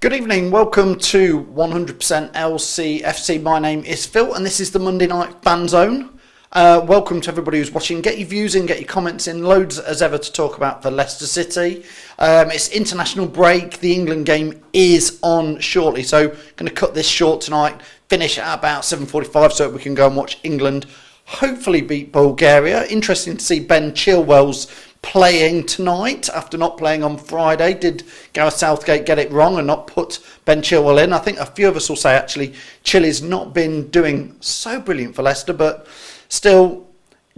Good evening, welcome to 100% LCFC. My name is Phil and this is the Monday Night Fan Zone. Welcome to everybody who's watching. Get your views in, get your comments in. Loads as ever to talk about for Leicester City. It's international break. The England game is on shortly, so I'm going to cut this short tonight. Finish at about 7:45 so that we can go and watch England hopefully beat Bulgaria. Interesting to see Ben Chilwell's playing tonight after not playing on Friday. Did Gareth Southgate get it wrong and not put Ben Chilwell in? I think a few of us will say actually Chilwell's not been doing so brilliant for Leicester, but still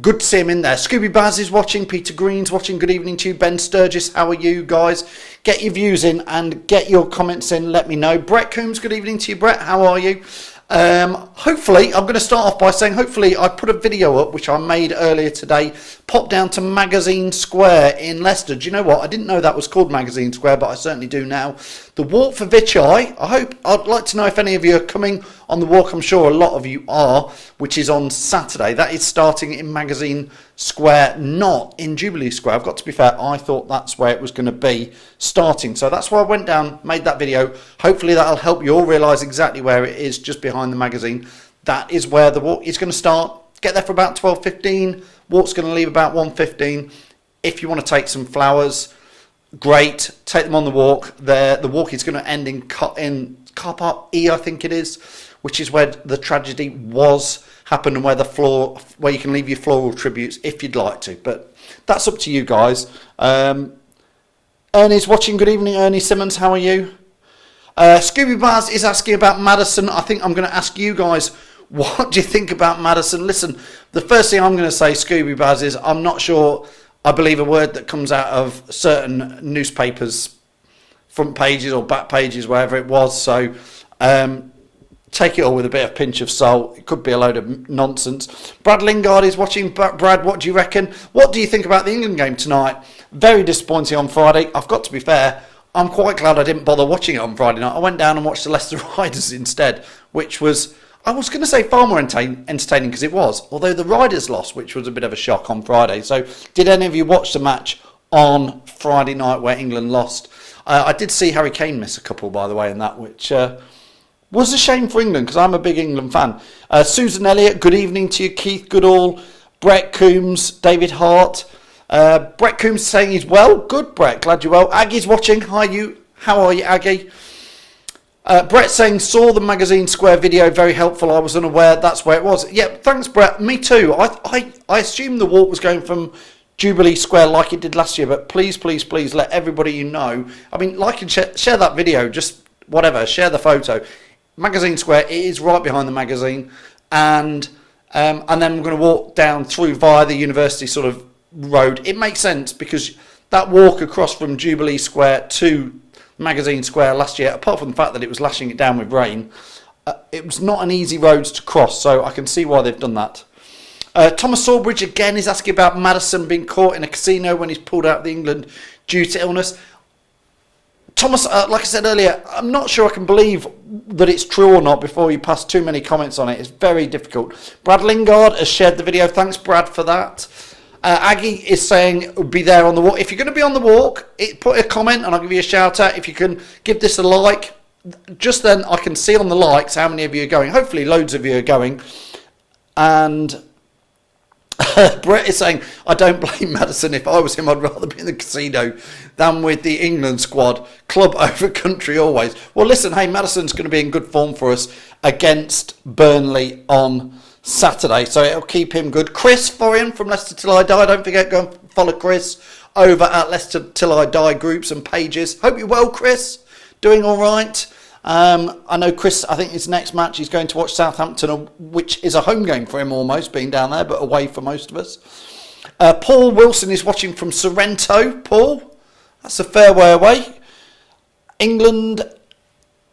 good to see him in there. Scooby Baz is watching, Peter Green's watching. Good evening to you. Ben Sturgis, how are you guys? Get your views in and get your comments in, let me know. Brett Coombs, good evening to you. Brett, how are you? Hopefully, I'm going to start off by saying hopefully I put a video up which I made earlier today. Pop down to Magazine Square in Leicester. Do you know what? I didn't know that was called Magazine Square, but I certainly do now. The walk for Vichai. I'd like to know if any of you are coming on the walk. I'm sure a lot of you are, which is on Saturday. That is starting in Magazine Square, not in Jubilee Square. I've got to be fair, I thought that's where it was going to be starting. So that's why I went down, made that video. Hopefully that'll help you all realise exactly where it is, just behind the magazine. That is where the walk is going to start. Get there for about 12:15. Walk's going to leave about 1:15. If you want to take some flowers, great. Take them on the walk. The walk is going to end in car park E, I think it is, which is where the tragedy happened and where you can leave your floral tributes if you'd like to. But that's up to you guys. Ernie's watching. Good evening, Ernie Simmons. How are you? Scooby Baz is asking about Maddison. I think I'm going to ask you guys, what do you think about Maddison? Listen, the first thing I'm going to say, Scooby Baz, is I'm not sure I believe a word that comes out of certain newspapers, front pages or back pages, wherever it was. So take it all with a bit of pinch of salt. It could be a load of nonsense. Brad Lingard is watching. Brad, what do you reckon? What do you think about the England game tonight? Very disappointing on Friday. I've got to be fair, I'm quite glad I didn't bother watching it on Friday night. I went down and watched the Leicester Riders instead, which was, I was going to say, far more entertaining because it was, although the Riders lost, which was a bit of a shock on Friday. So did any of you watch the match on Friday night where England lost? I did see Harry Kane miss a couple, by the way, in that, which was a shame for England because I'm a big England fan. Susan Elliott, good evening to you. Keith Goodall, Brett Coombs, David Hart. Brett Coombs saying he's well. Good, Brett. Glad you're well. Aggie's watching. Hi, you. How are you, Aggie? Brett saying, saw the Magazine Square video. Very helpful. I was unaware that's where it was. Yeah, thanks, Brett. Me too. I assumed the walk was going from Jubilee Square like it did last year, but please, please, please let everybody you know. I mean, like and share that video. Just whatever. Share the photo. Magazine Square, it is right behind the magazine. And then we're going to walk down through via the university sort of road. It makes sense because that walk across from Jubilee Square to Magazine Square last year, apart from the fact that it was lashing it down with rain, it was not an easy road to cross, so I can see why they've done that. Thomas Sawbridge again is asking about Maddison being caught in a casino when he's pulled out of the England due to illness. Thomas, like I said earlier, I'm not sure I can believe that it's true or not before you pass too many comments on it. It's very difficult. Brad Lingard has shared the video. Thanks, Brad, for that. Aggie is saying be there on the walk. If you're going to be on the walk, put a comment and I'll give you a shout out. If you can give this a like, just then I can see on the likes how many of you are going. Hopefully loads of you are going. And Brett is saying, I don't blame Maddison. If I was him, I'd rather be in the casino than with the England squad. Club over country always. Well, listen, hey, Maddison's going to be in good form for us against Burnley on Saturday, so it'll keep him good. Chris Forian from Leicester Till I Die. Don't forget, go and follow Chris over at Leicester Till I Die groups and pages. Hope you're well, Chris. Doing all right. I know Chris, I think his next match he's going to watch Southampton, which is a home game for him almost, being down there, but away for most of us. Paul Wilson is watching from Sorrento. Paul, that's a fair way away.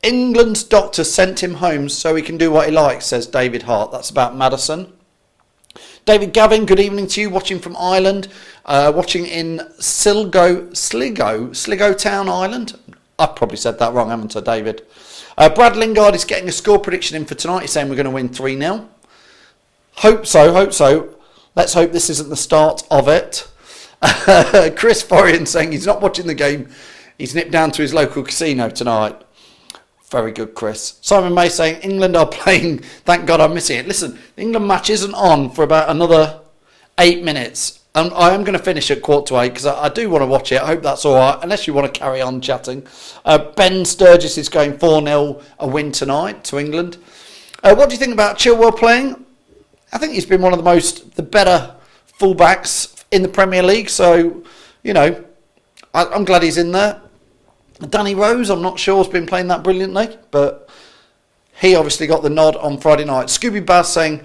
England's doctor sent him home so he can do what he likes, says David Hart. That's about Maddison. David Gavin, good evening to you, watching from Ireland. Watching in Sligo Town, Ireland. I've probably said that wrong, haven't I, David? Brad Lingard is getting a score prediction in for tonight. He's saying we're going to win 3-0. Hope so. Let's hope this isn't the start of it. Chris Forian saying he's not watching the game. He's nipped down to his local casino tonight. Very good, Chris. Simon May saying, England are playing, thank God I'm missing it. Listen, the England match isn't on for about another 8 minutes. And I am going to finish at 7:45 because I do want to watch it. I hope that's all right, unless you want to carry on chatting. Ben Sturgis is going 4-0 a win tonight to England. What do you think about Chilwell playing? I think he's been one of the better fullbacks in the Premier League. So, you know, I'm glad he's in there. Danny Rose, I'm not sure, has been playing that brilliantly, but he obviously got the nod on Friday night. Scooby Bass saying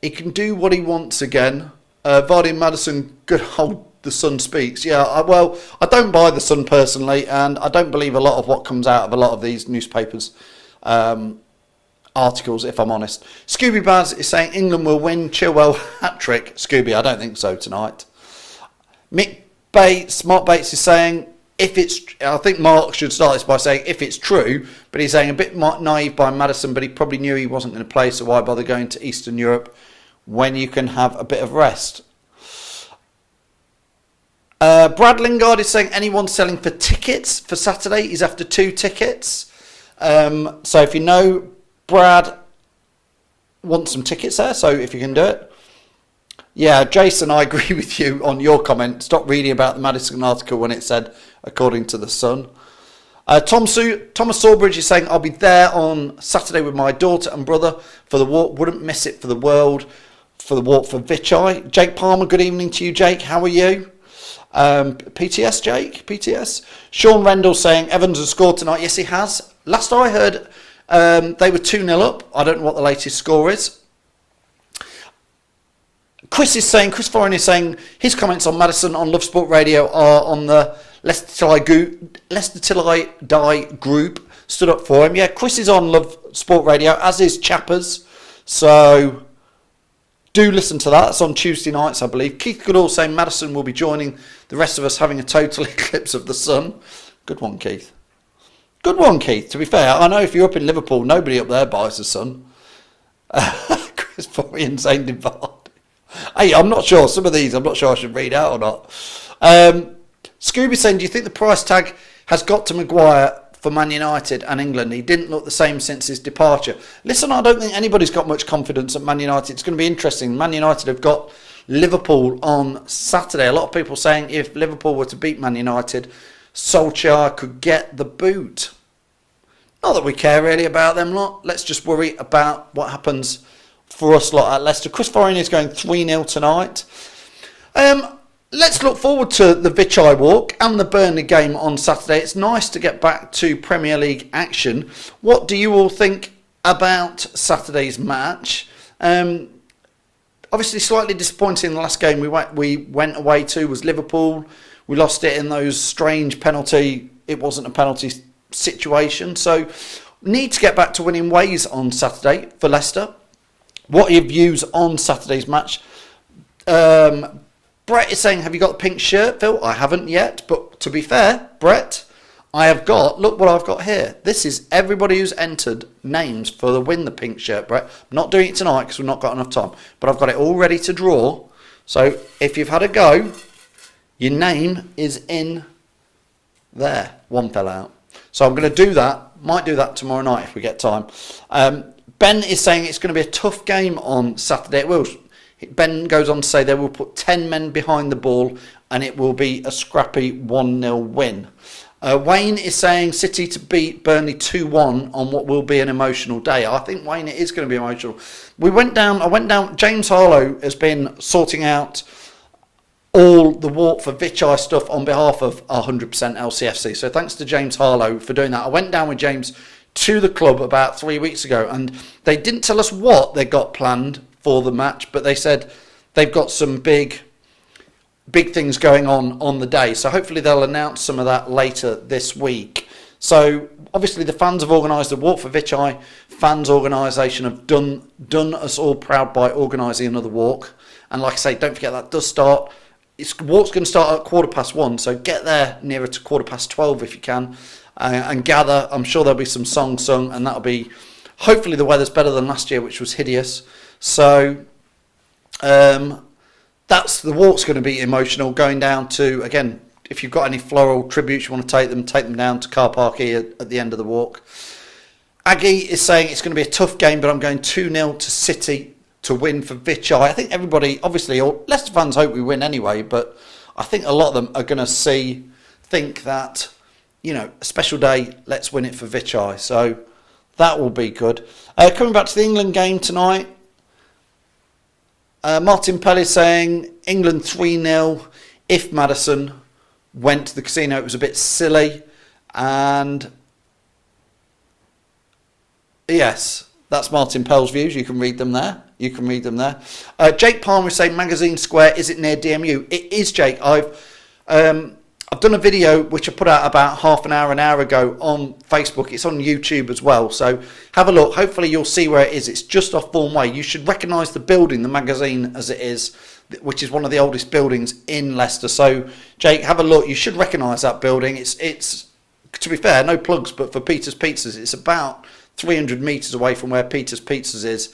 he can do what he wants again. Vardy and Maddison, good hold the Sun speaks. Yeah, I don't buy the Sun personally, and I don't believe a lot of what comes out of a lot of these newspapers articles, if I'm honest. Scooby Baz is saying England will win. Chilwell hat-trick. Scooby, I don't think so tonight. Mick Bates, Smart Bates is saying, I think Mark should start this by saying if it's true, but he's saying a bit naive by Maddison, but he probably knew he wasn't going to play, so why bother going to Eastern Europe when you can have a bit of rest? Brad Lingard is saying anyone selling for tickets for Saturday is after 2 tickets. So if you know, Brad wants some tickets there, so if you can do it. Yeah, Jason, I agree with you on your comment. Stop reading about the Maddison article when it said, according to the Sun. Thomas Sawbridge is saying, I'll be there on Saturday with my daughter and brother for the walk. Wouldn't miss it for the world, for the walk for Vichai. Jake Palmer, good evening to you, Jake. How are you? PTS, Jake? PTS? Sean Rendell saying, Evans has scored tonight. Yes, he has. Last I heard, they were 2-0 up. I don't know what the latest score is. Chris Foran is saying his comments on Maddison on Love Sport Radio are on the Leicester Till I Die group. Stood up for him. Yeah, Chris is on Love Sport Radio, as is Chappers. So do listen to that. It's on Tuesday nights, I believe. Keith Goodall saying Maddison will be joining the rest of us having a total eclipse of the sun. Good one, Keith. Good one, Keith. To be fair, I know if you're up in Liverpool, nobody up there buys the sun. Chris Foran saying Divide. Hey, I'm not sure. Some of these, I'm not sure I should read out or not. Scooby saying, do you think the price tag has got to Maguire for Man United and England? He didn't look the same since his departure. Listen, I don't think anybody's got much confidence at Man United. It's going to be interesting. Man United have got Liverpool on Saturday. A lot of people saying if Liverpool were to beat Man United, Solskjaer could get the boot. Not that we care really about them lot. Let's just worry about what happens for us lot at Leicester. Chris Foran is going 3-0 tonight. Let's look forward to the Vichai walk and the Burnley game on Saturday. It's nice to get back to Premier League action. What do you all think about Saturday's match? Obviously slightly disappointing. The last game we went away to was Liverpool. We lost it in those strange penalty. It wasn't a penalty situation. So need to get back to winning ways on Saturday for Leicester. What are your views on Saturday's match? Brett is saying, have you got the pink shirt, Phil? I haven't yet, but to be fair, Brett, I have got, look what I've got here. This is everybody who's entered names for the win the pink shirt, Brett. I'm not doing it tonight because we've not got enough time, but I've got it all ready to draw. So if you've had a go, your name is in there. One fell out. So I'm going to do that. Might do that tomorrow night if we get time. Ben is saying it's going to be a tough game on Saturday. It will. Ben goes on to say they will put 10 men behind the ball and it will be a scrappy 1-0 win. Wayne is saying City to beat Burnley 2-1 on what will be an emotional day. I think, Wayne, it is going to be emotional. I went down, James Harlow has been sorting out all the walk for Vichai stuff on behalf of 100% LCFC. So thanks to James Harlow for doing that. I went down with James to the club about 3 weeks ago and they didn't tell us what they got planned for the match, but they said they've got some big things going on the day. So hopefully they'll announce some of that later this week. So obviously the fans have organised the Walk for Vichai. Fans organisation have done us all proud by organising another walk. And like I say, don't forget that does start. Walk's going to start at 1:15, so get there nearer to 12:15 if you can. And gather. I'm sure there'll be some songs sung, and that'll be, hopefully the weather's better than last year, which was hideous. So that's the walk's going to be emotional, going down to, again, if you've got any floral tributes you want to take them down to Car Park here at the end of the walk. Aggie is saying it's going to be a tough game, but I'm going 2-0 to City to win for Vichai. I think everybody, obviously, all Leicester fans hope we win anyway, but I think a lot of them are going to think that, you know, a special day, let's win it for Vichai. So that will be good. Coming back to the England game tonight, Martin Pell is saying England 3-0 if Maddison went to the casino. It was a bit silly, and yes, that's Martin Pell's views. You can read them there. Jake Palmer is saying Magazine Square, is it near DMU? It is, Jake. I've done a video which I put out about half an hour ago on Facebook. It's on YouTube as well, so have a look. Hopefully you'll see where it is. It's just off Vaughan Way. You should recognise the building, the magazine as it is, which is one of the oldest buildings in Leicester. So Jake, have a look. You should recognise that building. It's to be fair, no plugs, but for Peter's Pizzas, it's about 300 metres away from where Peter's Pizzas is,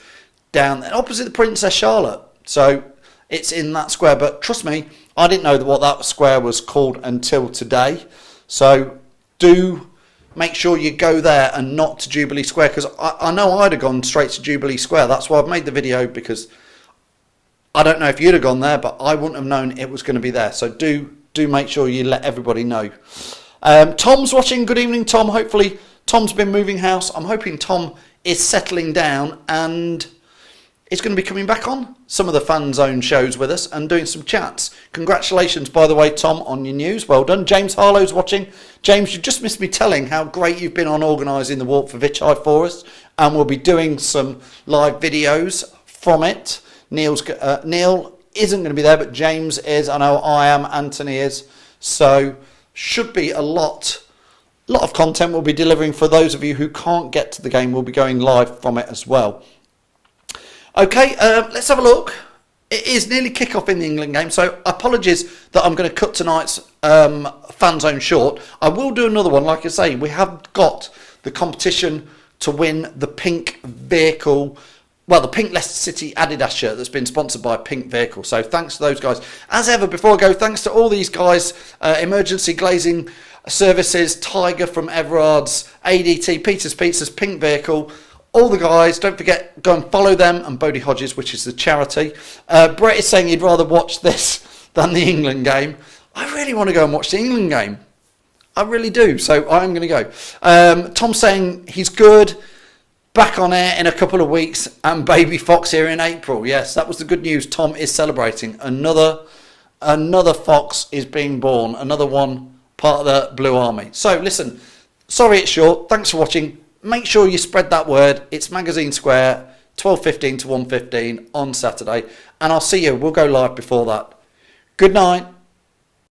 down opposite the Princess Charlotte. So it's in that square. But trust me, I didn't know what that square was called until today. So do make sure you go there and not to Jubilee Square, because I know I'd have gone straight to Jubilee Square. That's why I've made the video, because I don't know if you'd have gone there, but I wouldn't have known it was going to be there. So do make sure you let everybody know. Tom's watching. Good evening, Tom. Hopefully Tom's been moving house. I'm hoping Tom is settling down and is going to be coming back on some of the FANZONE shows with us and doing some chats. Congratulations, by the way, Tom, on your news. Well done. James Harlow's watching. James, you just missed me telling how great you've been on organising the Walk for Vichai for us, and we'll be doing some live videos from it. Neil isn't going to be there, but James is. I know I am. Anthony is. So should be a lot of content we'll be delivering for those of you who can't get to the game. We'll be going live from it as well. Okay, let's have a look. It is nearly kick-off in the England game, so apologies that I'm going to cut tonight's FANZONE short. I will do another one. Like I say, we have got the competition to win the pink vehicle, well, the pink Leicester City Adidas shirt that's been sponsored by Pink Vehicle. So thanks to those guys. As ever, before I go, thanks to all these guys, Emergency Glazing Services, Tiger from Everard's, ADT, Peter's Pizzas, Pink Vehicle, all the guys. Don't forget, go and follow them, and Bodie Hodges, which is the charity. Brett is saying he'd rather watch this than the England game. I really want to go and watch the England game. I really do, so I'm going to go. Tom's saying he's good, back on air in a couple of weeks, and Baby Fox here in April. Yes, that was the good news. Tom is celebrating. Another Fox is being born, another one part of the Blue Army. So listen, sorry it's short. Thanks for watching. Make sure you spread that word. It's Magazine Square, 12:15 to 1:15 on Saturday, and I'll see you. We'll go live before that. Good night.